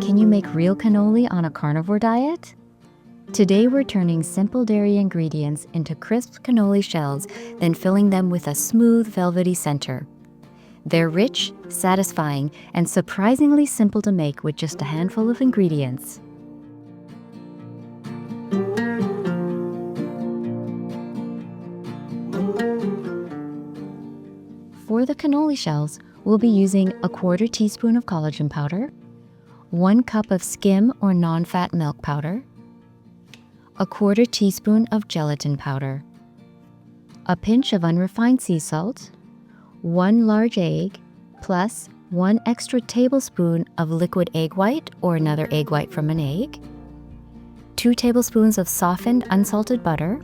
Can you make real cannoli on a carnivore diet? Today we're turning simple dairy ingredients into crisp cannoli shells, then filling them with a smooth, velvety center. They're rich, satisfying, and surprisingly simple to make with just a handful of ingredients. For the cannoli shells, we'll be using a 1/4 teaspoon of collagen powder, 1 cup of skim or non-fat milk powder, a 1/4 teaspoon of gelatin powder, a pinch of unrefined sea salt, 1 large egg, plus 1 extra tablespoon of liquid egg white or another egg white from an egg, 2 tablespoons of softened unsalted butter,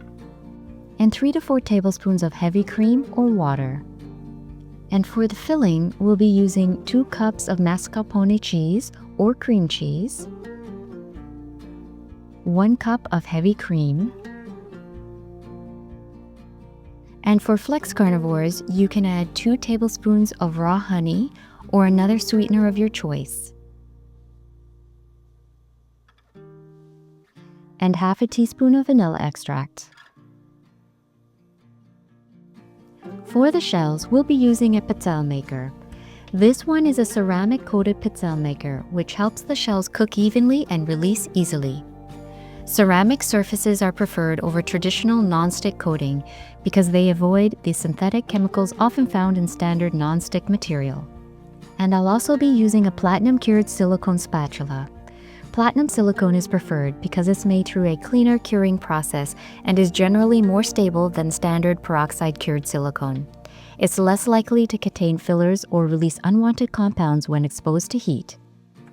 and 3 to 4 tablespoons of heavy cream or water. And for the filling, we'll be using 2 cups of mascarpone cheese or cream cheese, 1 cup of heavy cream, and for flex carnivores, you can add 2 tablespoons of raw honey or another sweetener of your choice, and half a teaspoon of vanilla extract. For the shells, we'll be using a Pizzelle Maker. This one is a ceramic-coated Pizzelle Maker, which helps the shells cook evenly and release easily. Ceramic surfaces are preferred over traditional non-stick coating because they avoid the synthetic chemicals often found in standard non-stick material. And I'll also be using a platinum-cured silicone spatula. Platinum silicone is preferred because it's made through a cleaner curing process and is generally more stable than standard peroxide cured silicone. It's less likely to contain fillers or release unwanted compounds when exposed to heat.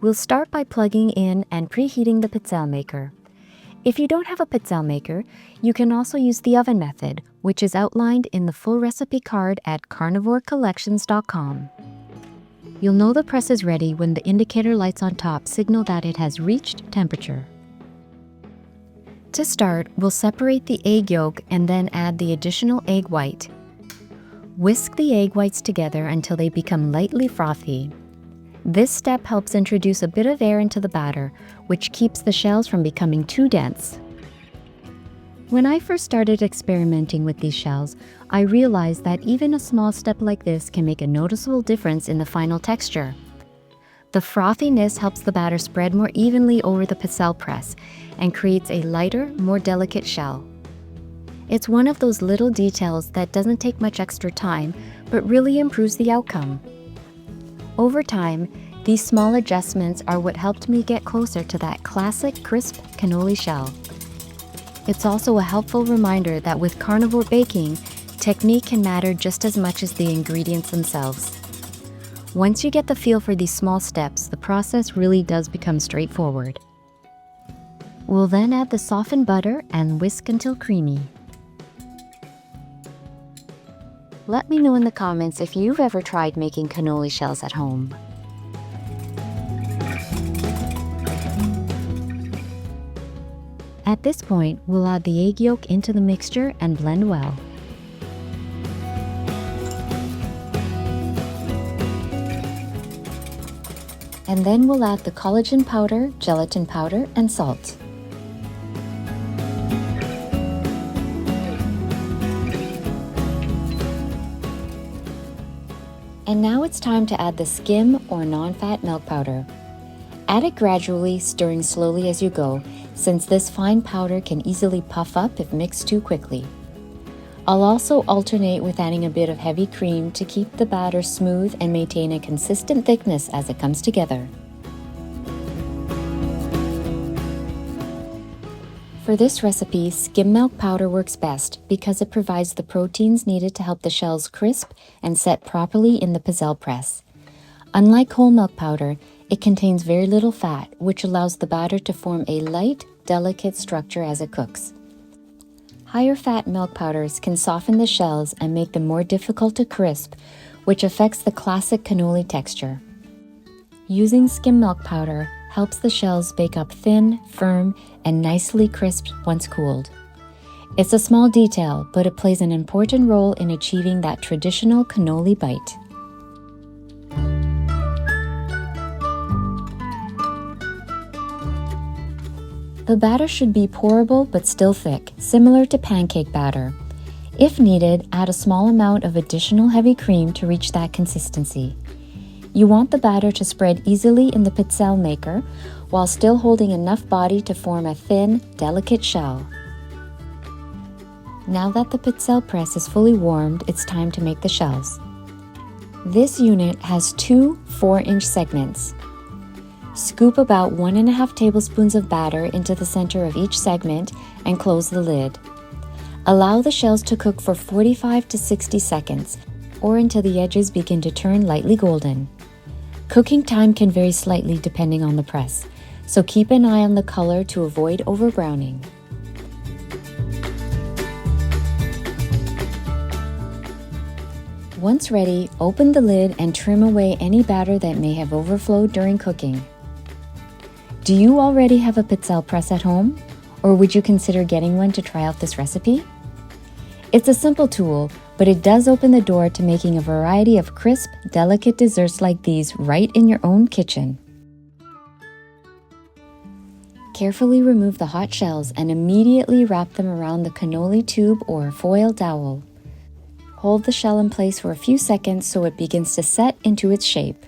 We'll start by plugging in and preheating the Pizzelle Maker. If you don't have a Pizzelle Maker, you can also use the oven method, which is outlined in the full recipe card at carnivore-collections.com. You'll know the press is ready when the indicator lights on top signal that it has reached temperature. To start, we'll separate the egg yolk and then add the additional egg white. Whisk the egg whites together until they become lightly frothy. This step helps introduce a bit of air into the batter, which keeps the shells from becoming too dense. When I first started experimenting with these shells, I realized that even a small step like this can make a noticeable difference in the final texture. The frothiness helps the batter spread more evenly over the Pizzelle press and creates a lighter, more delicate shell. It's one of those little details that doesn't take much extra time, but really improves the outcome. Over time, these small adjustments are what helped me get closer to that classic crisp cannoli shell. It's also a helpful reminder that with carnivore baking, technique can matter just as much as the ingredients themselves. Once you get the feel for these small steps, the process really does become straightforward. We'll then add the softened butter and whisk until creamy. Let me know in the comments if you've ever tried making cannoli shells at home. At this point, we'll add the egg yolk into the mixture and blend well. And then we'll add the collagen powder, gelatin powder, and salt. And now it's time to add the skim or non-fat milk powder. Add it gradually, stirring slowly as you go, since this fine powder can easily puff up if mixed too quickly. I'll also alternate with adding a bit of heavy cream to keep the batter smooth and maintain a consistent thickness as it comes together. For this recipe, skim milk powder works best because it provides the proteins needed to help the shells crisp and set properly in the Pizzelle press. Unlike whole milk powder, it contains very little fat, which allows the batter to form a light, delicate structure as it cooks. Higher fat milk powders can soften the shells and make them more difficult to crisp, which affects the classic cannoli texture. Using skim milk powder helps the shells bake up thin, firm, and nicely crisped once cooled. It's a small detail, but it plays an important role in achieving that traditional cannoli bite. The batter should be pourable but still thick, similar to pancake batter. If needed, add a small amount of additional heavy cream to reach that consistency. You want the batter to spread easily in the Pizzelle Maker while still holding enough body to form a thin, delicate shell. Now that the Pizzelle press is fully warmed, it's time to make the shells. This unit has two 4-inch segments. Scoop about 1.5 tablespoons of batter into the center of each segment and close the lid. Allow the shells to cook for 45 to 60 seconds, or until the edges begin to turn lightly golden. Cooking time can vary slightly depending on the press, so keep an eye on the color to avoid overbrowning. Once ready, open the lid and trim away any batter that may have overflowed during cooking. Do you already have a Pizzelle press at home? Or would you consider getting one to try out this recipe? It's a simple tool, but it does open the door to making a variety of crisp, delicate desserts like these right in your own kitchen. Carefully remove the hot shells and immediately wrap them around the cannoli tube or foil dowel. Hold the shell in place for a few seconds so it begins to set into its shape.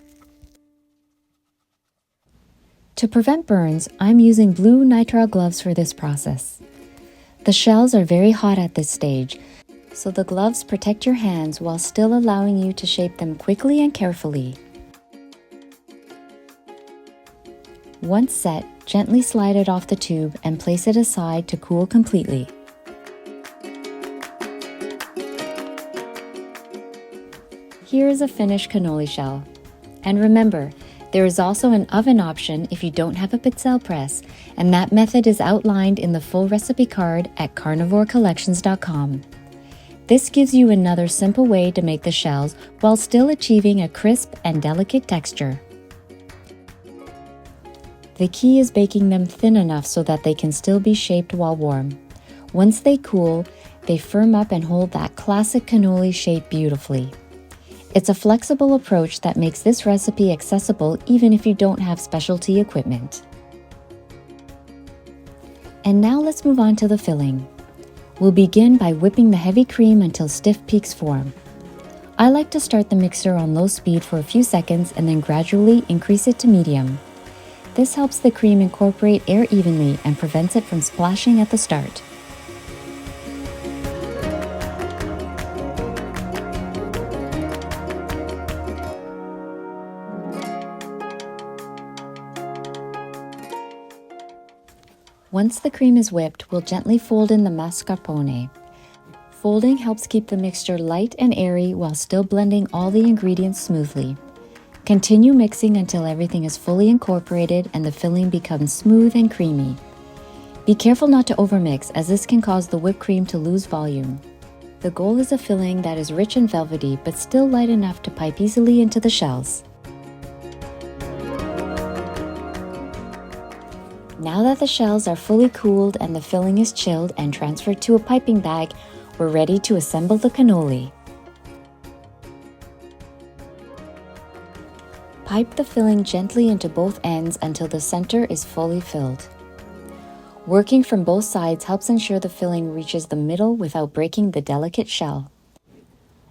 To prevent burns, I'm using blue nitrile gloves for this process. The shells are very hot at this stage, so the gloves protect your hands while still allowing you to shape them quickly and carefully. Once set, gently slide it off the tube and place it aside to cool completely. Here is a finished cannoli shell. And remember, there is also an oven option if you don't have a Pizzelle press, and that method is outlined in the full recipe card at carnivore-collections.com. This gives you another simple way to make the shells while still achieving a crisp and delicate texture. The key is baking them thin enough so that they can still be shaped while warm. Once they cool, they firm up and hold that classic cannoli shape beautifully. It's a flexible approach that makes this recipe accessible even if you don't have specialty equipment. And now let's move on to the filling. We'll begin by whipping the heavy cream until stiff peaks form. I like to start the mixer on low speed for a few seconds and then gradually increase it to medium. This helps the cream incorporate air evenly and prevents it from splashing at the start. Once the cream is whipped, we'll gently fold in the mascarpone. Folding helps keep the mixture light and airy while still blending all the ingredients smoothly. Continue mixing until everything is fully incorporated and the filling becomes smooth and creamy. Be careful not to overmix, as this can cause the whipped cream to lose volume. The goal is a filling that is rich and velvety but still light enough to pipe easily into the shells. Now that the shells are fully cooled and the filling is chilled and transferred to a piping bag, we're ready to assemble the cannoli. Pipe the filling gently into both ends until the center is fully filled. Working from both sides helps ensure the filling reaches the middle without breaking the delicate shell.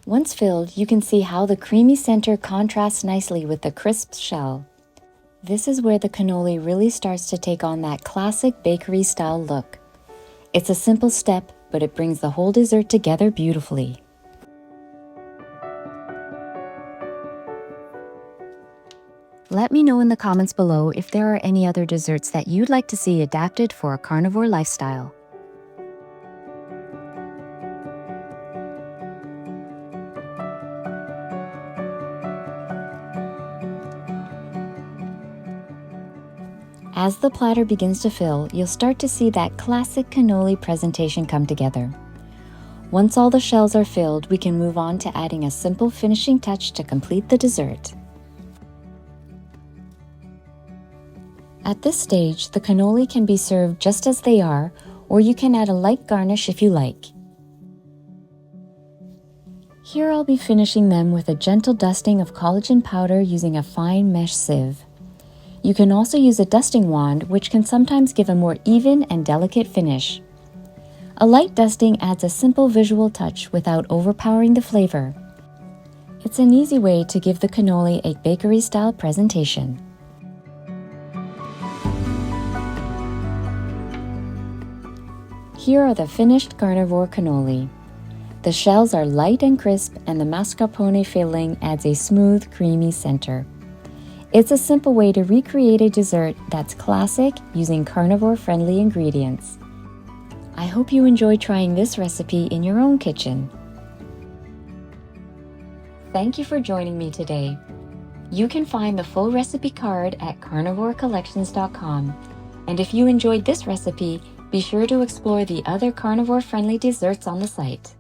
Once filled, you can see how the creamy center contrasts nicely with the crisp shell. This is where the cannoli really starts to take on that classic bakery-style look. It's a simple step, but it brings the whole dessert together beautifully. Let me know in the comments below if there are any other desserts that you'd like to see adapted for a carnivore lifestyle. As the platter begins to fill, you'll start to see that classic cannoli presentation come together. Once all the shells are filled, we can move on to adding a simple finishing touch to complete the dessert. At this stage, the cannoli can be served just as they are, or you can add a light garnish if you like. Here I'll be finishing them with a gentle dusting of collagen powder using a fine mesh sieve. You can also use a dusting wand, which can sometimes give a more even and delicate finish. A light dusting adds a simple visual touch without overpowering the flavor. It's an easy way to give the cannoli a bakery-style presentation. Here are the finished carnivore cannoli. The shells are light and crisp, and the mascarpone filling adds a smooth, creamy center. It's a simple way to recreate a dessert that's classic using carnivore-friendly ingredients. I hope you enjoy trying this recipe in your own kitchen. Thank you for joining me today. You can find the full recipe card at carnivore-collections.com. And if you enjoyed this recipe, be sure to explore the other carnivore-friendly desserts on the site.